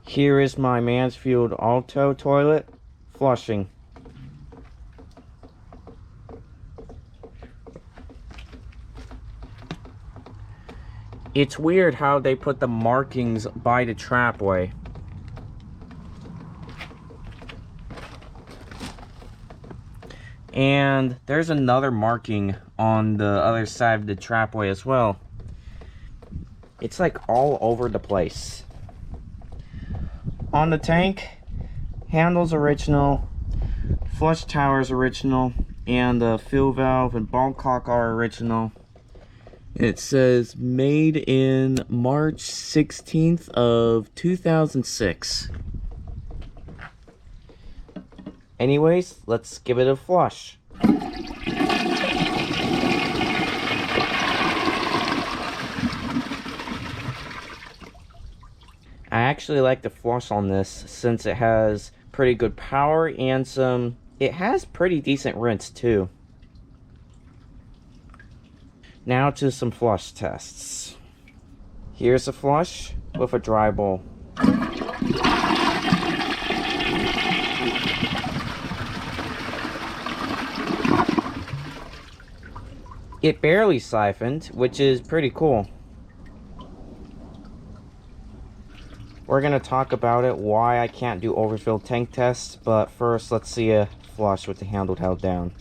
Here is my Mansfield Alto toilet flushing. It's weird how they put the markings by the trapway. And there's another marking on the other side of the trapway as well. It's like all over the place. On the tank, handle's original, flush tower's original, and the fill valve and ball cock are original. It says made in March 16th of 2006. Anyways, let's give it a flush. I actually like the flush on this since it has pretty good power and it has pretty decent rinse too. Now to some flush tests. Here's a flush with a dry bowl. It barely siphoned, which is pretty cool. We're going to talk about it, why I can't do overfill tank tests, but first let's see a flush with the handle held down.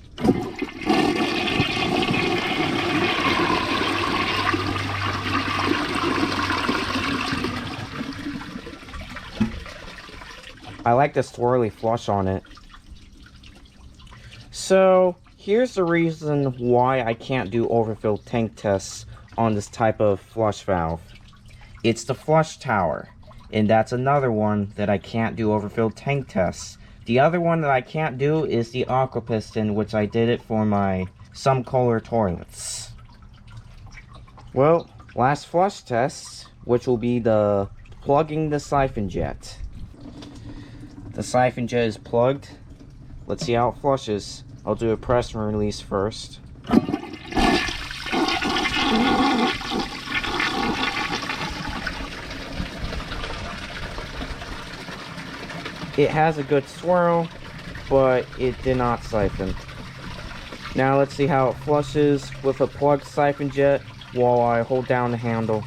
I like the swirly flush on it. So here's the reason why I can't do overfill tank tests on this type of flush valve. It's the flush tower. And that's another one that I can't do overfill tank tests. The other one that I can't do is the aqua piston, which I did it for my some Kohler toilets. Well, last flush test, which will be the plugging the siphon jet. The siphon jet is plugged. Let's see how it flushes. I'll do a press and release first. It has a good swirl, but it did not siphon. Now let's see how it flushes with a plugged siphon jet while I hold down the handle.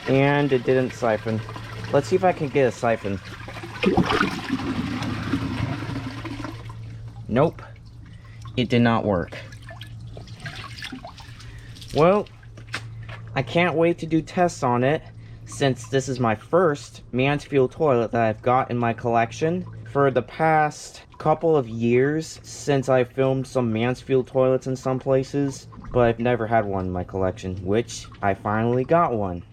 And it didn't siphon. Let's see if I can get a siphon. Nope. It did not work. Well, I can't wait to do tests on it since this is my first Mansfield toilet that I've got in my collection. For the past couple of years since I filmed some Mansfield toilets in some places, but I've never had one in my collection, which I finally got one.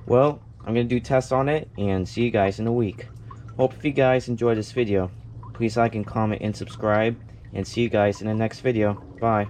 Well, I'm going to do tests on it and see you guys in a week. Hope if you guys enjoyed this video, please like and comment and subscribe, and see you guys in the next video. Bye.